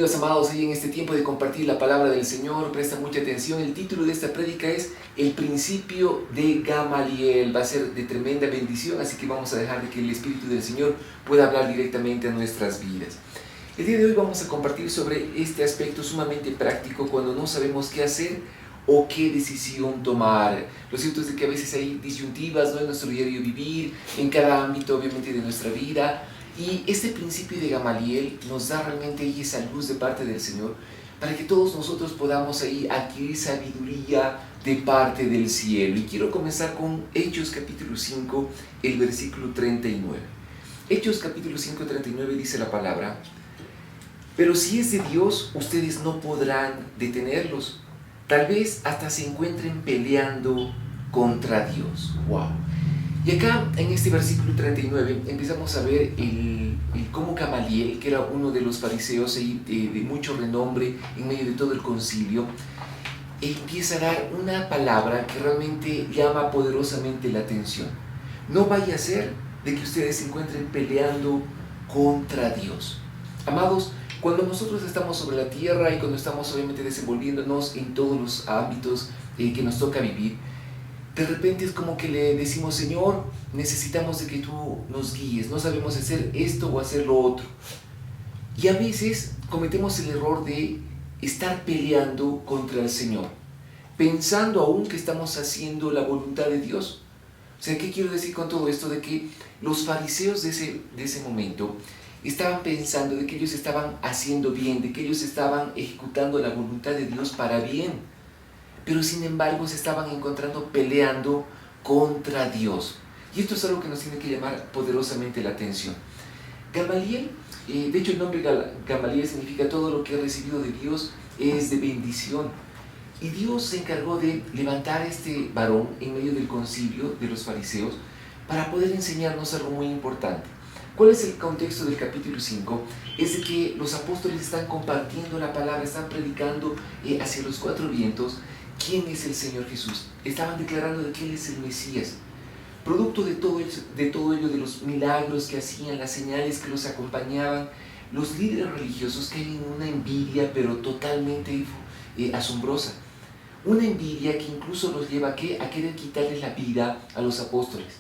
Bienvenidos, amados, ahí en este tiempo de compartir la palabra del Señor. Presta mucha atención. El título de esta prédica es El principio de Gamaliel. Va a ser de tremenda bendición, así que vamos a dejar de que el Espíritu del Señor pueda hablar directamente a nuestras vidas. El día de hoy vamos a compartir sobre este aspecto sumamente práctico cuando no sabemos qué hacer o qué decisión tomar. Lo cierto es de que a veces hay disyuntivas, ¿no?, en nuestro diario vivir, en cada ámbito obviamente de nuestra vida. Y este principio de Gamaliel nos da realmente ahí esa luz de parte del Señor para que todos nosotros podamos ahí adquirir sabiduría de parte del cielo. Y quiero comenzar con Hechos capítulo 5, el versículo 39. Hechos capítulo 5, 39 dice la palabra: pero si es de Dios, ustedes no podrán detenerlos. Tal vez hasta se encuentren peleando contra Dios. ¡Wow! Y acá, en este versículo 39, empezamos a ver cómo Gamaliel, que era uno de los fariseos de mucho renombre en medio de todo el concilio, empieza a dar una palabra que realmente llama poderosamente la atención. No vaya a ser de que ustedes se encuentren peleando contra Dios. Amados, cuando nosotros estamos sobre la tierra y cuando estamos obviamente desenvolviéndonos en todos los ámbitos que nos toca vivir, de repente es como que le decimos: Señor, necesitamos de que tú nos guíes, no sabemos hacer esto o hacer lo otro. Y a veces cometemos el error de estar peleando contra el Señor, pensando aún que estamos haciendo la voluntad de Dios. O sea, ¿qué quiero decir con todo esto? De que los fariseos de ese momento estaban pensando de que ellos estaban haciendo bien, de que ellos estaban ejecutando la voluntad de Dios para bien. Pero sin embargo se estaban encontrando peleando contra Dios. Y esto es algo que nos tiene que llamar poderosamente la atención. Gamaliel, de hecho el nombre Gamaliel significa todo lo que he recibido de Dios es de bendición. Y Dios se encargó de levantar a este varón en medio del concilio de los fariseos para poder enseñarnos algo muy importante. ¿Cuál es el contexto del capítulo 5? Es de que los apóstoles están compartiendo la palabra, están predicando hacia los cuatro vientos quién es el Señor Jesús. Estaban declarando de que Él es el Mesías. Producto de todo ello, de los milagros que hacían, las señales que los acompañaban, los líderes religiosos caen en una envidia, pero totalmente asombrosa. Una envidia que incluso los lleva a querer quitarles la vida a los apóstoles.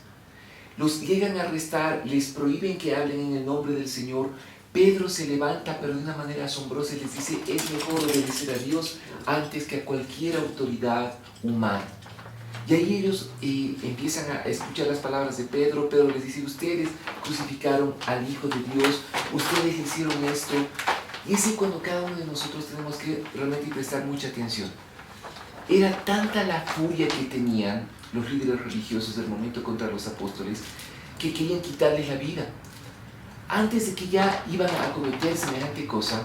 Los llegan a arrestar, les prohíben que hablen en el nombre del Señor. Pedro se levanta, pero de una manera asombrosa, y les dice: es mejor obedecer a Dios antes que a cualquier autoridad humana. Y ahí ellos empiezan a escuchar las palabras de Pedro. Pedro les dice: ustedes crucificaron al Hijo de Dios, ustedes hicieron esto. Y es ahí cuando cada uno de nosotros tenemos que realmente prestar mucha atención. Era tanta la furia que tenían los líderes religiosos del momento contra los apóstoles que querían quitarles la vida. Antes de que ya iban a cometer semejante cosa,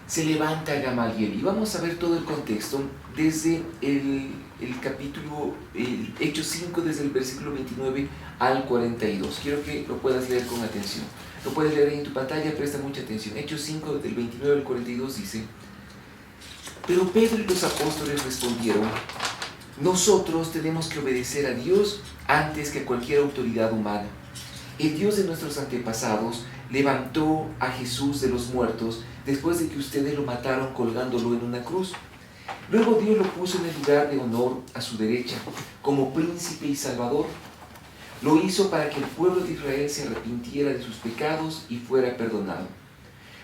se levanta Gamaliel. Y vamos a ver todo el contexto desde el capítulo, Hechos 5, desde el versículo 29 al 42. Quiero que lo puedas leer con atención. Lo puedes leer ahí en tu pantalla, presta mucha atención. Hechos 5, del 29 al 42 dice: pero Pedro y los apóstoles respondieron: nosotros tenemos que obedecer a Dios antes que a cualquier autoridad humana. El Dios de nuestros antepasados levantó a Jesús de los muertos después de que ustedes lo mataron colgándolo en una cruz. Luego Dios lo puso en el lugar de honor a su derecha, como príncipe y salvador. Lo hizo para que el pueblo de Israel se arrepintiera de sus pecados y fuera perdonado.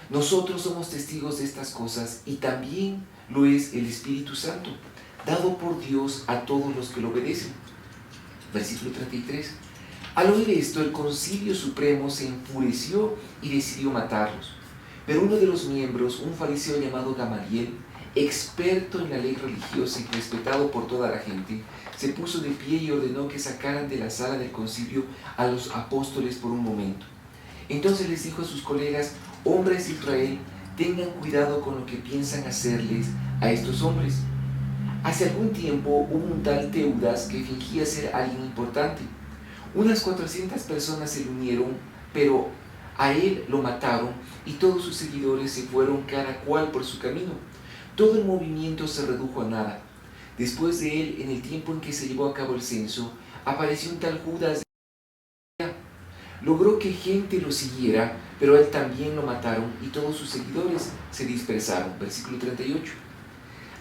Nosotros somos testigos de estas cosas y también lo es el Espíritu Santo, dado por Dios a todos los que lo obedecen. Versículo 33. Al oír esto, el Concilio Supremo se enfureció y decidió matarlos. Pero uno de los miembros, un fariseo llamado Gamaliel, experto en la ley religiosa y respetado por toda la gente, se puso de pie y ordenó que sacaran de la sala del concilio a los apóstoles por un momento. Entonces les dijo a sus colegas: hombres de Israel, tengan cuidado con lo que piensan hacerles a estos hombres. Hace algún tiempo hubo un tal Teudas que fingía ser alguien importante. Unas 400 personas se le unieron, pero a él lo mataron y todos sus seguidores se fueron cada cual por su camino. Todo el movimiento se redujo a nada. Después de él, en el tiempo en que se llevó a cabo el censo, apareció un tal Judas de Galilea. logró que gente lo siguiera, pero a él también lo mataron y todos sus seguidores se dispersaron. Versículo 38.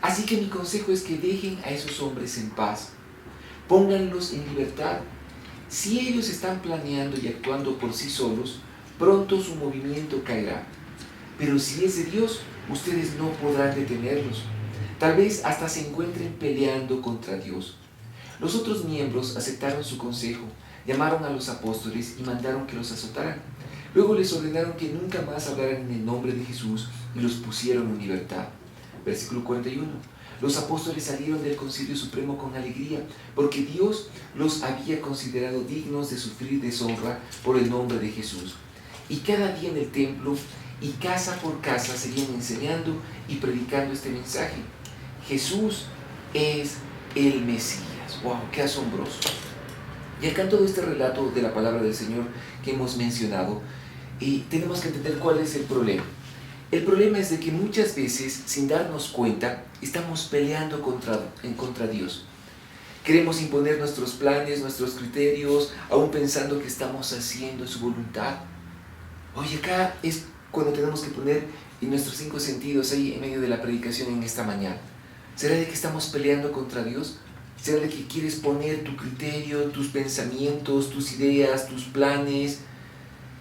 Así que mi consejo es que dejen a esos hombres en paz, pónganlos en libertad. Si ellos están planeando y actuando por sí solos, pronto su movimiento caerá. Pero si es de Dios, ustedes no podrán detenerlos. Tal vez hasta se encuentren peleando contra Dios. Los otros miembros aceptaron su consejo, llamaron a los apóstoles y mandaron que los azotaran. Luego les ordenaron que nunca más hablaran en el nombre de Jesús y los pusieron en libertad. Versículo 41. Los apóstoles salieron del Concilio Supremo con alegría, porque Dios los había considerado dignos de sufrir deshonra por el nombre de Jesús. Y cada día en el templo y casa por casa seguían enseñando y predicando este mensaje: Jesús es el Mesías. ¡Wow! ¡Qué asombroso! Y acá en todo este relato de la palabra del Señor que hemos mencionado, tenemos que entender cuál es el problema. El problema es de que muchas veces, sin darnos cuenta, estamos peleando contra Dios. Queremos imponer nuestros planes, nuestros criterios, aún pensando que estamos haciendo su voluntad. Oye, acá es cuando tenemos que poner nuestros 5 sentidos ahí en medio de la predicación en esta mañana. ¿Será de que estamos peleando contra Dios? ¿Será de que quieres poner tu criterio, tus pensamientos, tus ideas, tus planes?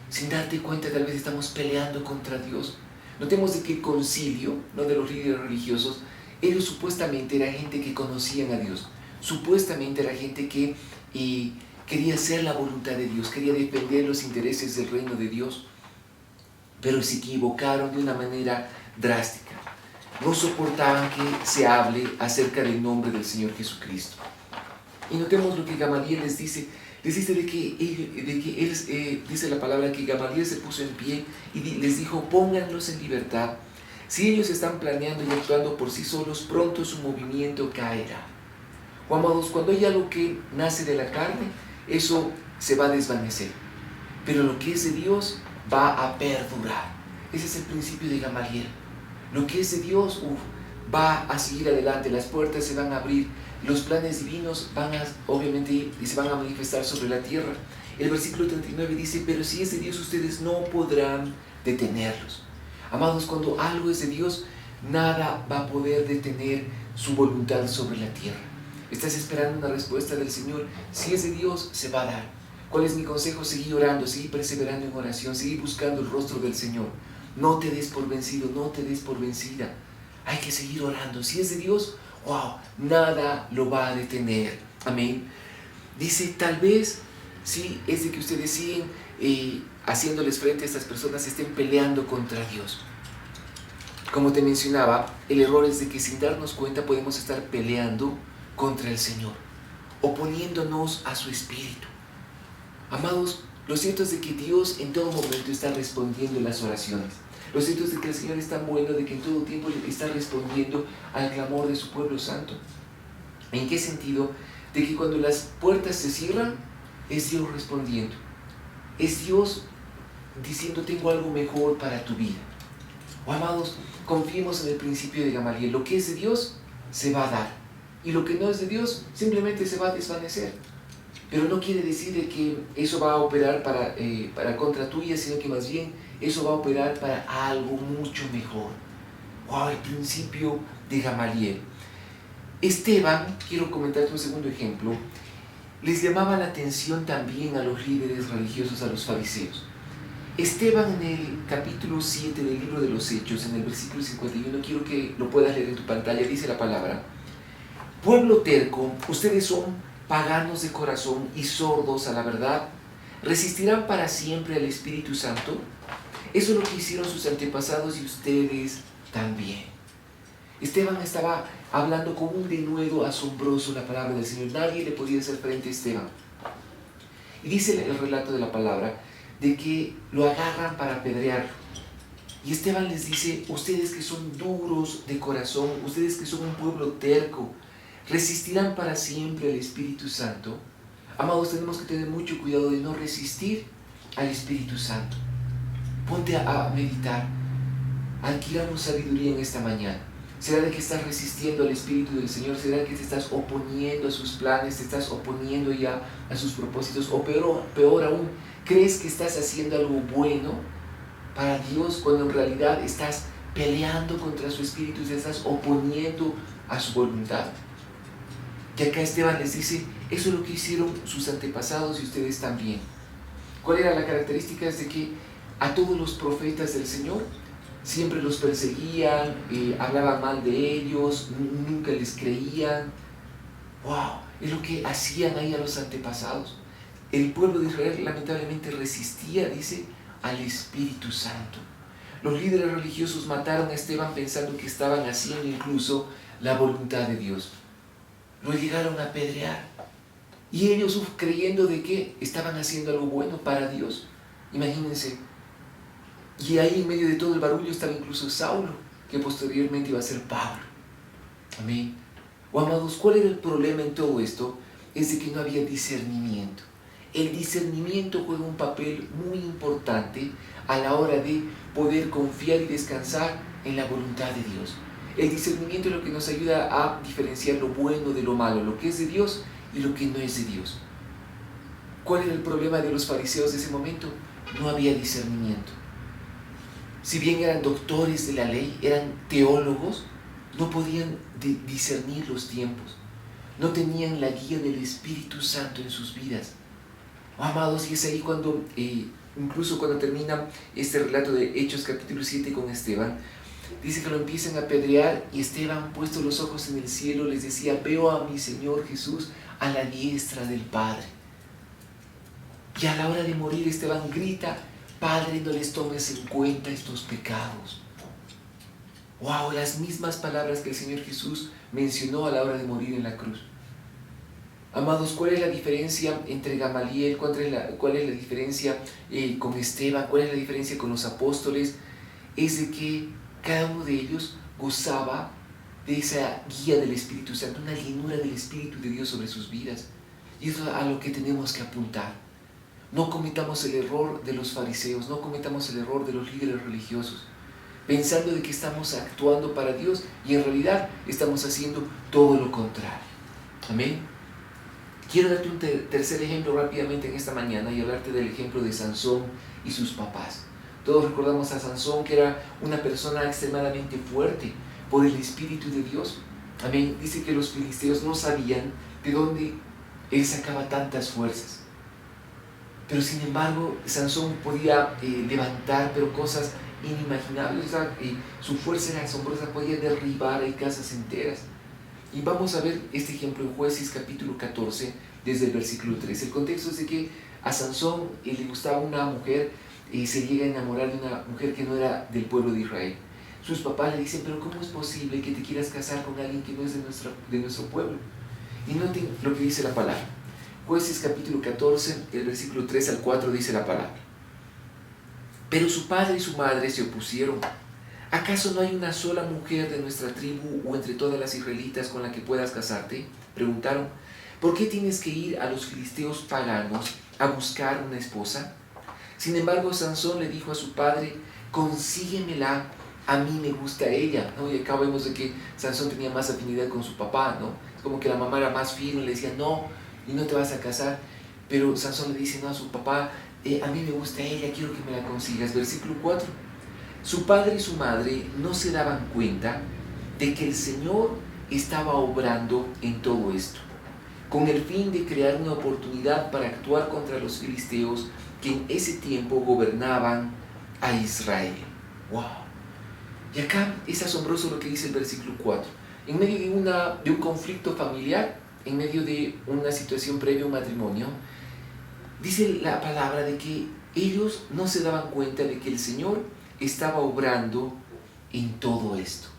Sin darte cuenta, tal vez estamos peleando contra Dios. Notemos de que el concilio, no de los líderes religiosos, ellos supuestamente eran gente que conocían a Dios. Supuestamente era gente que quería hacer la voluntad de Dios, quería defender los intereses del reino de Dios. Pero se equivocaron de una manera drástica. No soportaban que se hable acerca del nombre del Señor Jesucristo. Y notemos lo que Gamaliel les dice. Les dice dice la palabra que Gamaliel se puso en pie y les dijo: pónganlos en libertad. Si ellos están planeando y actuando por sí solos, pronto su movimiento caerá. O amados, cuando hay algo que nace de la carne, eso se va a desvanecer. Pero lo que es de Dios va a perdurar. Ese es el principio de Gamaliel. Lo que es de Dios va a seguir adelante, las puertas se van a abrir, los planes divinos van a obviamente ir y se van a manifestar sobre la tierra. El versículo 39 dice: pero si es de Dios, ustedes no podrán detenerlos. Amados, cuando algo es de Dios, nada va a poder detener su voluntad sobre la tierra. Estás esperando una respuesta del Señor. Si es de Dios, se va a dar. ¿Cuál es mi consejo? Seguir orando, seguir perseverando en oración, seguir buscando el rostro del Señor. No te des por vencido, no te des por vencida. Hay que seguir orando. Si es de Dios, wow, nada lo va a detener. Amén. Dice: tal vez, si es de que ustedes siguen haciéndoles frente a estas personas, estén peleando contra Dios. Como te mencionaba, el error es de que sin darnos cuenta podemos estar peleando contra el Señor, oponiéndonos a su Espíritu. Amados, lo cierto es de que Dios en todo momento está respondiendo las oraciones. Lo cierto es de que el Señor es tan bueno de que en todo tiempo está respondiendo al clamor de su pueblo santo. ¿En qué sentido? De que cuando las puertas se cierran, es Dios respondiendo. Es Dios diciendo: tengo algo mejor para tu vida. Oh, amados, confiemos en el principio de Gamaliel. Lo que es de Dios se va a dar, y lo que no es de Dios simplemente se va a desvanecer. Pero no quiere decir de que eso va a operar para contra tuya, sino que más bien eso va a operar para algo mucho mejor. ¡Wow! El principio de Gamaliel. Esteban, quiero comentarte un segundo ejemplo, les llamaba la atención también a los líderes religiosos, a los fariseos. Esteban, en el capítulo 7 del libro de los Hechos, en el versículo 51, quiero que lo puedas leer en tu pantalla, dice la palabra: pueblo terco, ustedes son paganos de corazón y sordos a la verdad, ¿resistirán para siempre al Espíritu Santo? Eso es lo que hicieron sus antepasados y ustedes también. Esteban estaba hablando con un denuedo asombroso la palabra del Señor. Nadie le podía hacer frente a Esteban. Y dice el relato de la palabra de que lo agarran para apedrearlo. Y Esteban les dice: ustedes que son duros de corazón, ustedes que son un pueblo terco, ¿resistirán para siempre al Espíritu Santo? Amados, tenemos que tener mucho cuidado de no resistir al Espíritu Santo. Ponte a meditar. Adquiramos sabiduría en esta mañana. ¿Será de que estás resistiendo al Espíritu del Señor? ¿Será que te estás oponiendo a sus planes? ¿Te estás oponiendo ya a sus propósitos? O peor aún, Crees que estás haciendo algo bueno para Dios cuando en realidad estás peleando contra su espíritu y te estás oponiendo a su voluntad. Y acá Esteban les dice, eso es lo que hicieron sus antepasados y ustedes también. ¿Cuál era la característica? Es de que a todos los profetas del Señor siempre los perseguían, hablaban mal de ellos, nunca les creían. ¡Wow! Es lo que hacían ahí a los antepasados. El pueblo de Israel lamentablemente resistía, dice, al Espíritu Santo. Los líderes religiosos mataron a Esteban pensando que estaban haciendo incluso la voluntad de Dios. Lo llegaron a apedrear. Y ellos creyendo de que estaban haciendo algo bueno para Dios. Imagínense. Y ahí en medio de todo el barullo estaba incluso Saulo, que posteriormente iba a ser Pablo. Amén. Amados, ¿cuál era el problema en todo esto? Es de que no había discernimiento. El discernimiento juega un papel muy importante a la hora de poder confiar y descansar en la voluntad de Dios. El discernimiento es lo que nos ayuda a diferenciar lo bueno de lo malo, lo que es de Dios y lo que no es de Dios. ¿Cuál era el problema de los fariseos de ese momento? No había discernimiento. Si bien eran doctores de la ley, eran teólogos, no podían discernir los tiempos. No tenían la guía del Espíritu Santo en sus vidas. Amados, y es ahí cuando, incluso cuando termina este relato de Hechos capítulo 7 con Esteban, dice que lo empiezan a apedrear y Esteban, puesto los ojos en el cielo, les decía, veo a mi Señor Jesús a la diestra del Padre. Y a la hora de morir Esteban grita, Padre, no les tomes en cuenta estos pecados. Wow, las mismas palabras que el Señor Jesús mencionó a la hora de morir en la cruz. Amados, ¿cuál es la diferencia entre Gamaliel? ¿Cuál es la diferencia con Esteban? ¿Cuál es la diferencia con los apóstoles? Es de que cada uno de ellos gozaba de esa guía del Espíritu Santo, una llenura del Espíritu de Dios sobre sus vidas. Y eso es a lo que tenemos que apuntar. No cometamos el error de los fariseos, no cometamos el error de los líderes religiosos, pensando de que estamos actuando para Dios y en realidad estamos haciendo todo lo contrario. Amén. Quiero darte un tercer ejemplo rápidamente en esta mañana y hablarte del ejemplo de Sansón y sus papás. Todos recordamos a Sansón, que era una persona extremadamente fuerte por el Espíritu de Dios. Amén. Dice que los filisteos no sabían de dónde él sacaba tantas fuerzas. Pero sin embargo, Sansón podía levantar cosas inimaginables. Su fuerza era asombrosa, podía derribar casas enteras. Y vamos a ver este ejemplo en Jueces capítulo 14, desde el versículo 3. El contexto es de que a Sansón le gustaba una mujer, se llega a enamorar de una mujer que no era del pueblo de Israel. Sus papás le dicen, pero ¿cómo es posible que te quieras casar con alguien que no es de nuestro pueblo? Y noten lo que dice la palabra. Jueces capítulo 14, el versículo 3 al 4 dice la palabra. Pero su padre y su madre se opusieron. ¿Acaso no hay una sola mujer de nuestra tribu o entre todas las israelitas con la que puedas casarte? Preguntaron. ¿Por qué tienes que ir a los filisteos paganos a buscar una esposa? Sin embargo, Sansón le dijo a su padre, consíguemela, a mí me gusta ella, ¿no? Y acá vemos de que Sansón tenía más afinidad con su papá, ¿no? Es como que la mamá era más firme, le decía, no, y no te vas a casar. Pero Sansón le dice, no, a su papá, a mí me gusta ella, quiero que me la consigas. Versículo 4. Su padre y su madre no se daban cuenta de que el Señor estaba obrando en todo esto, con el fin de crear una oportunidad para actuar contra los filisteos que en ese tiempo gobernaban a Israel. ¡Wow! Y acá es asombroso lo que dice el versículo 4. En medio de un conflicto familiar, en medio de una situación previa a un matrimonio, dice la palabra de que ellos no se daban cuenta de que el Señor estaba obrando en todo esto.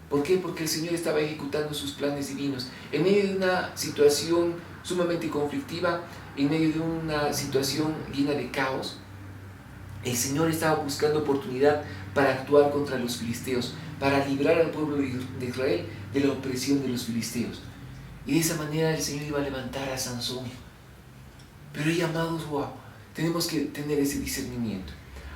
¿Por qué? Porque el Señor estaba ejecutando sus planes divinos. En medio de una situación sumamente conflictiva, en medio de una situación llena de caos, el Señor estaba buscando oportunidad para actuar contra los filisteos, para librar al pueblo de Israel de la opresión de los filisteos. Y de esa manera el Señor iba a levantar a Sansón. Pero ahí, amados, wow, tenemos que tener ese discernimiento.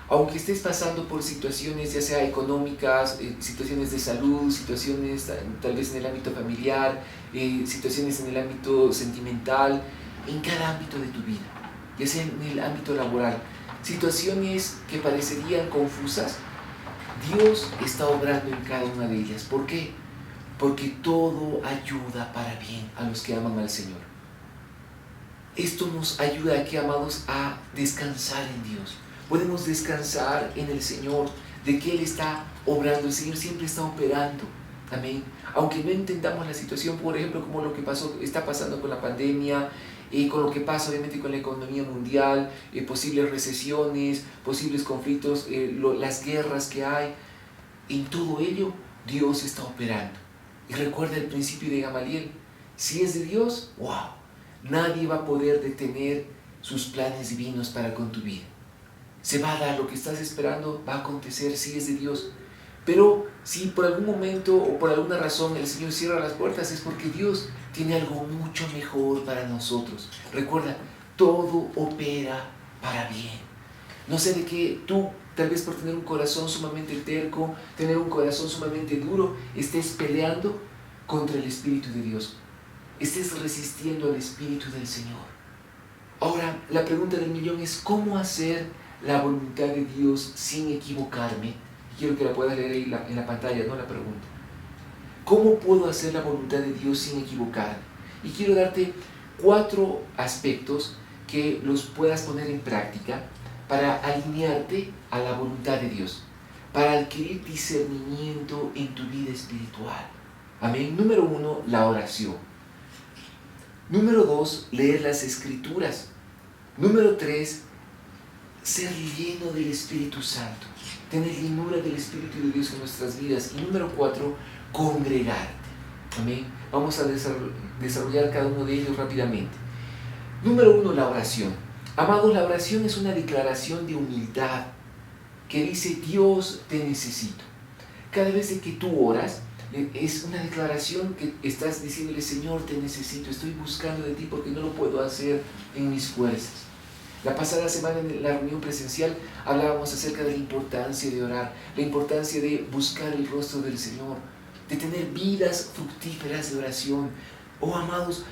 Aunque estés pasando por situaciones ya sea económicas, situaciones de salud, situaciones tal vez en el ámbito familiar, situaciones en el ámbito sentimental, en cada ámbito de tu vida, ya sea en el ámbito laboral, situaciones que parecerían confusas, Dios está obrando en cada una de ellas. ¿Por qué? Porque todo ayuda para bien a los que aman al Señor. Esto nos ayuda aquí, amados, a descansar en Dios. Podemos descansar en el Señor, de que Él está obrando. El Señor siempre está operando. Amén. Aunque no entendamos la situación, por ejemplo, como lo que está pasando con la pandemia, con lo que pasa obviamente con la economía mundial, posibles recesiones, posibles conflictos, las guerras que hay, en todo ello Dios está operando. Y recuerda el principio de Gamaliel: si es de Dios, wow, nadie va a poder detener sus planes divinos para con tu vida. Se va a dar lo que estás esperando, va a acontecer si es de Dios. Pero si por algún momento o por alguna razón el Señor cierra las puertas, es porque Dios tiene algo mucho mejor para nosotros. Recuerda, todo opera para bien. No sé de qué tú, tal vez por tener un corazón sumamente terco, tener un corazón sumamente duro, estés peleando contra el Espíritu de Dios. Estés resistiendo al Espíritu del Señor. Ahora, la pregunta del millón es: ¿cómo hacer la voluntad de Dios sin equivocarme? Quiero que la puedas leer ahí en la pantalla, ¿no? La pregunta. ¿Cómo puedo hacer la voluntad de Dios sin equivocarme? Y quiero darte 4 aspectos que los puedas poner en práctica para alinearte a la voluntad de Dios, para adquirir discernimiento en tu vida espiritual. Amén. Número 1, la oración. Número 2, leer las Escrituras. Número 3, ser lleno del Espíritu Santo, tener llenura del Espíritu de Dios en nuestras vidas. Y número 4, congregarte. Amén. Vamos a desarrollar cada uno de ellos rápidamente. Número 1, la oración. Amados, la oración es una declaración de humildad que dice: Dios, te necesito. Cada vez que tú oras, es una declaración que estás diciéndole: Señor, te necesito, estoy buscando de ti porque no lo puedo hacer en mis fuerzas. La pasada semana en la reunión presencial hablábamos acerca de la importancia de orar, la importancia de buscar el rostro del Señor, de tener vidas fructíferas de oración. Oh, amados,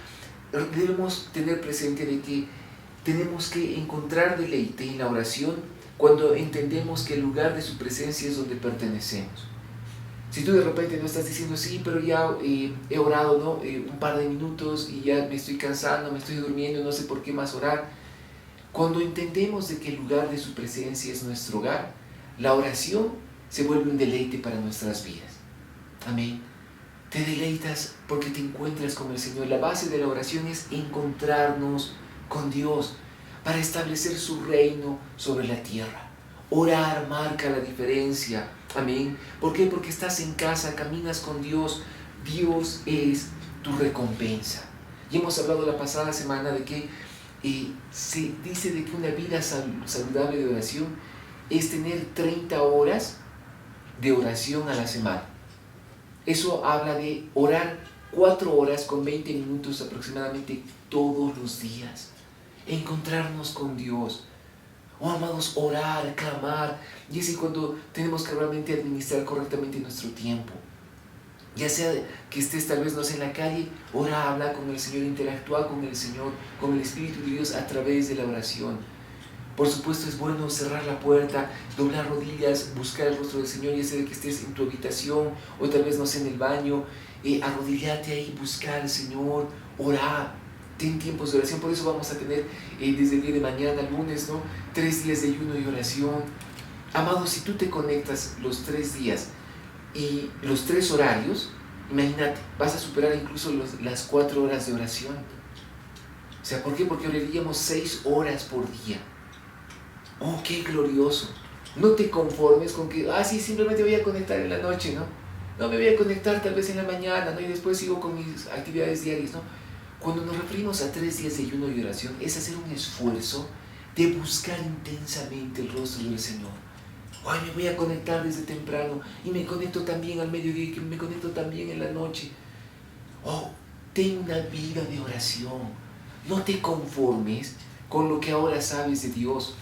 debemos tener presente de que tenemos que encontrar deleite en la oración cuando entendemos que el lugar de su presencia es donde pertenecemos. Si tú de repente no estás diciendo: sí, pero ya he orado, ¿no? Un par de minutos y ya me estoy cansando, me estoy durmiendo, no sé por qué más orar. Cuando entendemos de que el lugar de su presencia es nuestro hogar, la oración se vuelve un deleite para nuestras vidas. Amén. Te deleitas porque te encuentras con el Señor. La base de la oración es encontrarnos con Dios para establecer su reino sobre la tierra. Orar marca la diferencia. Amén. ¿Por qué? Porque estás en casa, caminas con Dios. Dios es tu recompensa. Y hemos hablado la pasada semana de que se dice de que una vida saludable de oración es tener 30 horas de oración a la semana. Eso habla de orar 4 horas con 20 minutos aproximadamente todos los días. Encontrarnos con Dios. Oh, amados, orar, clamar. Y es cuando tenemos que realmente administrar correctamente nuestro tiempo. Ya sea que estés tal vez, no sé, en la calle, ora, habla con el Señor, interactúa con el Señor, con el Espíritu de Dios a través de la oración. Por supuesto es bueno cerrar la puerta, doblar rodillas, buscar el rostro del Señor, ya sea que estés en tu habitación o tal vez, no sé, en el baño, arrodillate ahí, buscar al Señor, orar, ten tiempos de oración. Por eso vamos a tener desde el día de mañana, lunes, ¿no? 3 días de ayuno y oración. Amados, si tú te conectas los 3 días y los 3 horarios, imagínate, vas a superar incluso las 4 horas de oración. O sea, ¿por qué? Porque oraríamos 6 horas por día. Oh, qué glorioso. No te conformes con que, sí, simplemente voy a conectar en la noche, ¿no? No, me voy a conectar tal vez en la mañana, ¿no? Y después sigo con mis actividades diarias, ¿no? Cuando nos referimos a 3 días de ayuno y oración, es hacer un esfuerzo de buscar intensamente el rostro del Señor. Ay, me voy a conectar desde temprano y me conecto también al mediodía y me conecto también en la noche. Oh, ten una vida de oración. No te conformes con lo que ahora sabes de Dios.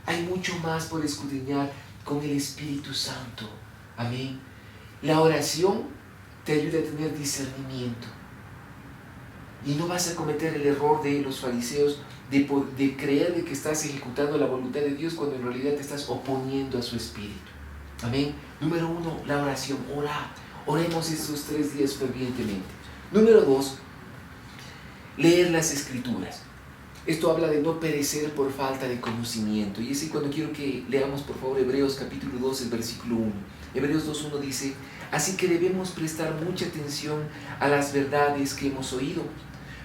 Hay mucho más por escudriñar con el Espíritu Santo. Amén. La oración te ayuda a tener discernimiento. Y no vas a cometer el error de los fariseos de creer de que estás ejecutando la voluntad de Dios cuando en realidad te estás oponiendo a su espíritu. Amén. Número 1, la oración. Oremos estos 3 días fervientemente. Número 2, leer las Escrituras. Esto habla de no perecer por falta de conocimiento. Y es así cuando quiero que leamos por favor Hebreos capítulo 2, el versículo 1. Hebreos 2.1 dice: así que debemos prestar mucha atención a las verdades que hemos oído,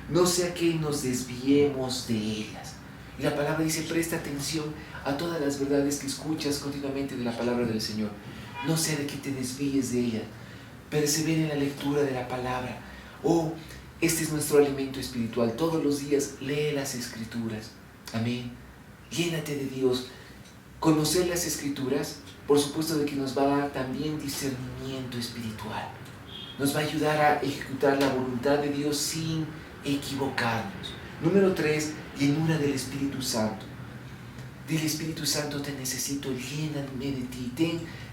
no sea que nos desviemos de ellas. Y la palabra dice: presta atención a todas las verdades que escuchas continuamente de la palabra del Señor. No sea de que te desvíes de ella. Persevera en la lectura de la palabra. Este es nuestro alimento espiritual. Todos los días lee las Escrituras. Amén. Llénate de Dios. Conocer las Escrituras, por supuesto de que nos va a dar también discernimiento espiritual. Nos va a ayudar a ejecutar la voluntad de Dios sin equivocarnos. Número 3, llenura del Espíritu Santo. Dile: Espíritu Santo, te necesito, lléname de ti.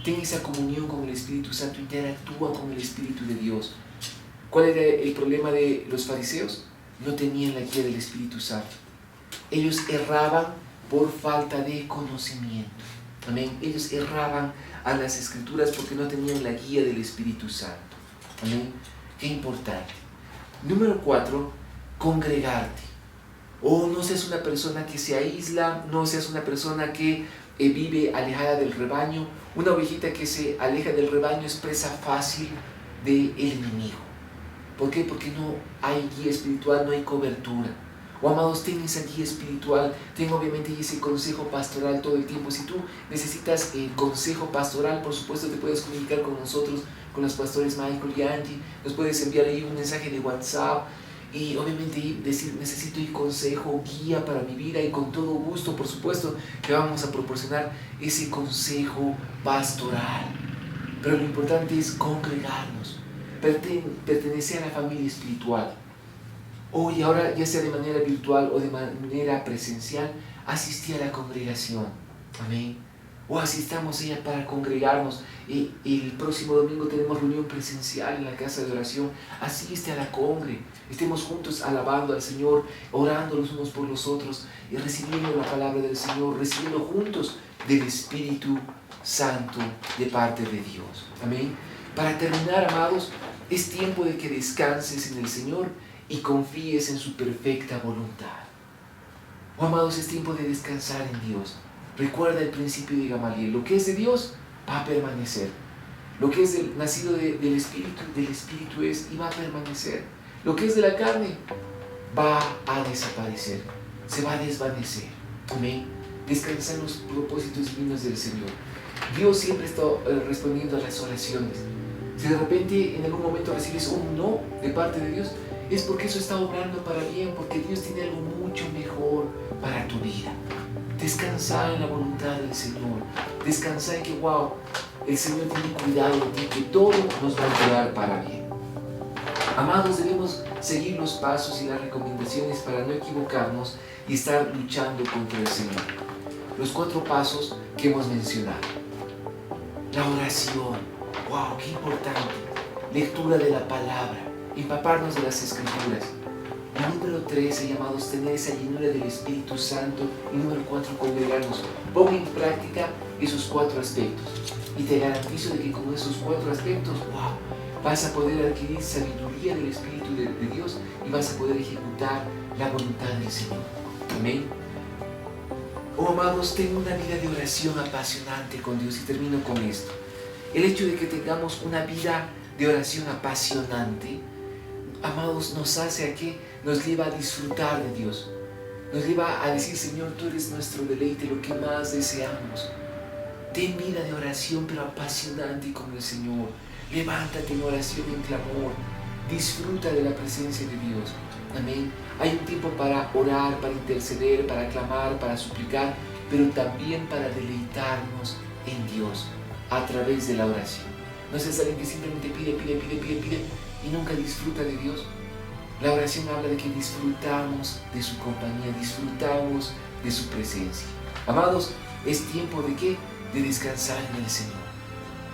Ten esa comunión con el Espíritu Santo, interactúa con el Espíritu de Dios. ¿Cuál era el problema de los fariseos? No tenían la guía del Espíritu Santo. Ellos erraban por falta de conocimiento. Amén. Ellos erraban a las Escrituras porque no tenían la guía del Espíritu Santo. Amén. Qué importante. Número 4, congregarte. No seas una persona que se aísla, no seas una persona que vive alejada del rebaño. Una ovejita que se aleja del rebaño es presa fácil del enemigo. ¿Por qué? Porque no hay guía espiritual, no hay cobertura. Amados, ten esa guía espiritual, ten obviamente ese consejo pastoral todo el tiempo. Si tú necesitas consejo pastoral, por supuesto te puedes comunicar con nosotros, con los pastores Michael y Angie. Nos puedes enviar ahí un mensaje de WhatsApp y obviamente decir: necesito consejo, guía para mi vida, y con todo gusto, por supuesto, te vamos a proporcionar ese consejo pastoral. Pero lo importante es congregarnos, pertenecer a la familia espiritual. Y ahora, ya sea de manera virtual o de manera presencial, asistir a la congregación. Amén. Asistamos ella para congregarnos. El próximo domingo tenemos reunión presencial en la casa de oración. Asiste a la congre. Estemos juntos alabando al Señor, orando los unos por los otros y recibiendo la palabra del Señor, recibiendo juntos del Espíritu Santo de parte de Dios. Amén. Para terminar, amados, es tiempo de que descanses en el Señor y confíes en su perfecta voluntad. Amados, es tiempo de descansar en Dios. Recuerda el principio de Gamaliel: lo que es de Dios va a permanecer. Lo que es nacido del Espíritu es y va a permanecer. Lo que es de la carne va a desaparecer, se va a desvanecer. Amén. Descansa en los propósitos divinos del Señor. Dios siempre está respondiendo a las oraciones. Si de repente en algún momento recibes un no de parte de Dios, es porque eso está obrando para bien, porque Dios tiene algo mucho mejor para tu vida. Descansa en la voluntad del Señor. Descansa en que, el Señor tiene cuidado de ti, que todo nos va a quedar para bien. Amados, debemos seguir los pasos y las recomendaciones para no equivocarnos y estar luchando contra el Señor. Los 4 pasos que hemos mencionado. La oración. ¡Qué importante! Lectura de la palabra. Empaparnos de las Escrituras. Y número 3, llamados, tener esa llenura del Espíritu Santo. Y número 4, congregarnos. Pon en práctica esos 4 aspectos. Y te garantizo de que con esos 4 aspectos, vas a poder adquirir sabiduría del Espíritu de Dios y vas a poder ejecutar la voluntad del Señor. Amén. Amados, ten una vida de oración apasionante con Dios. Y termino con esto. El hecho de que tengamos una vida de oración apasionante, amados, nos hace a que nos lleva a disfrutar de Dios. Nos lleva a decir: Señor, tú eres nuestro deleite, lo que más deseamos. Ten vida de oración, pero apasionante con el Señor. Levántate en oración, en clamor. Disfruta de la presencia de Dios. Amén. Hay un tiempo para orar, para interceder, para clamar, para suplicar, pero también para deleitarnos en Dios a través de la oración. No seas alguien que simplemente pide y nunca disfruta de Dios. La oración habla de que disfrutamos de su compañía, disfrutamos de su presencia. Amados, es tiempo de ¿qué? De descansar en el Señor.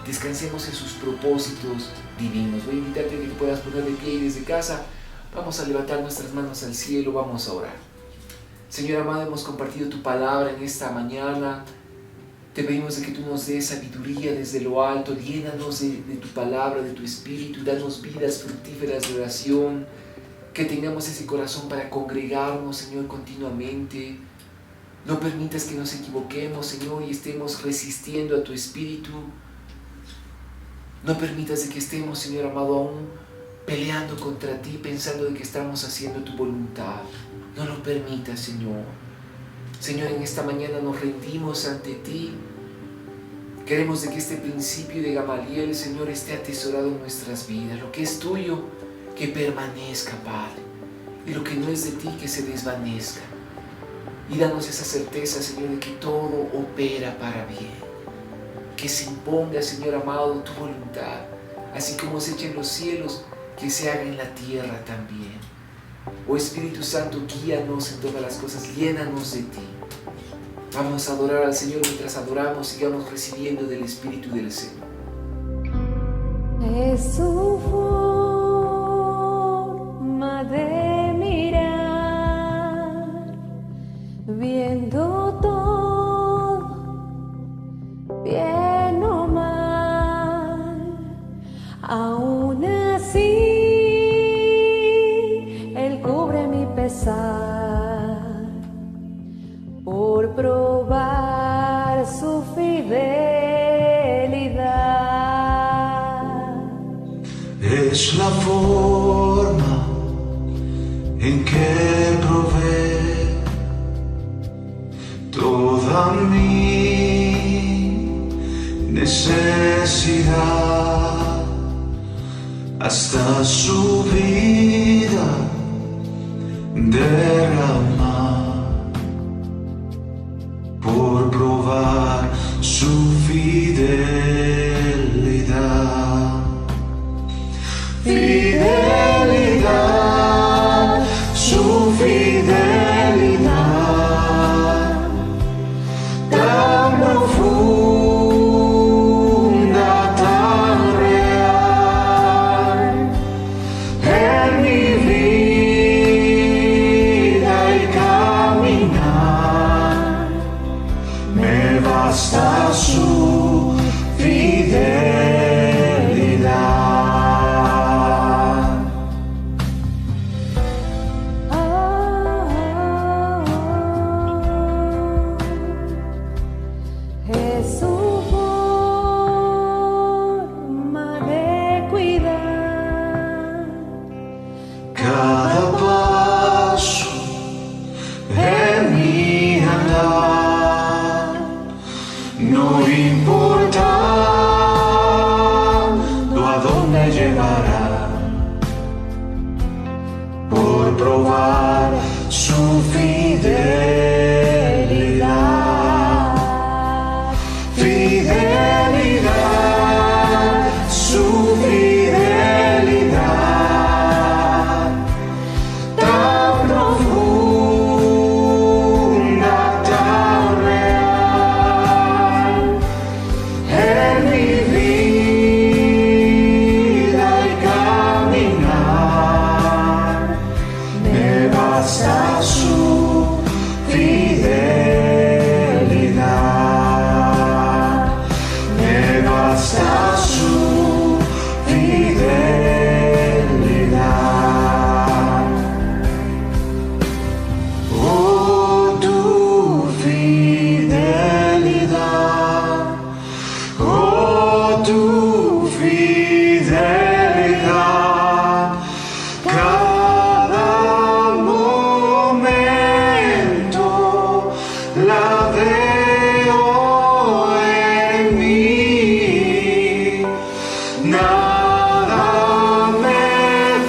Descansemos en sus propósitos divinos. Voy a invitarte a que te puedas poner de pie y desde casa Vamos a levantar nuestras manos al cielo, vamos a orar. Señor amado, hemos compartido tu palabra en esta mañana. Te pedimos de que tú nos des sabiduría desde lo alto, llénanos de tu palabra, de tu espíritu, danos vidas fructíferas de oración, que tengamos ese corazón para congregarnos, Señor, continuamente. No permitas que nos equivoquemos, Señor, y estemos resistiendo a tu espíritu. No permitas de que estemos, Señor amado, aún peleando contra ti, pensando de que estamos haciendo tu voluntad. No lo permitas, Señor. Señor, en esta mañana nos rendimos ante ti. Queremos de que este principio de Gamaliel, Señor, esté atesorado en nuestras vidas. Lo que es tuyo, que permanezca, Padre. Y lo que no es de ti, que se desvanezca. Y danos esa certeza, Señor, de que todo opera para bien. Que se imponga, Señor amado, tu voluntad. Así como se echa en los cielos, que se haga en la tierra también. Oh Espíritu Santo, guíanos en todas las cosas, llénanos de ti. Vamos a adorar al Señor. Mientras adoramos, sigamos recibiendo del Espíritu del Señor. Es su forma de mirar, viendo todo, bien o mal, aún así, Él cubre mi pesar, por probar su fidelidad. Es la forma en que provee toda mi necesidad, hasta su vida derramar, por probar su fidelidad. Fidelidad, su fidelidad, tan profunda, tan real, en mi vida y caminar, me basta su fidelidad. Es su forma de cuidar Cada paso en mi andar, no importando a dónde llevará, por probar su fidelidad. Fidelidad, su fidelidad, tan profunda, tan real, en mi vida y caminar, me basta su fidelidad, me basta su fidelidad. Oh, tu fidelidad, oh, tu fidelidad, cada momento la veo en mí, nada me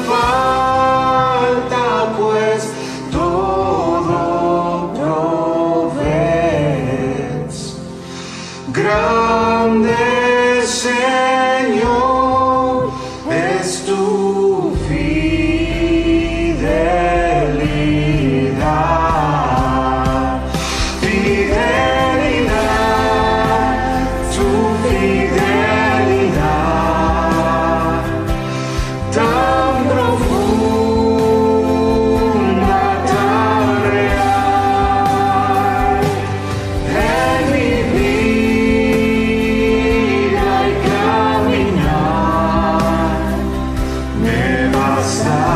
falta, pues todo provees. Grande Señor es tu fidelidad. Fidelidad. basta.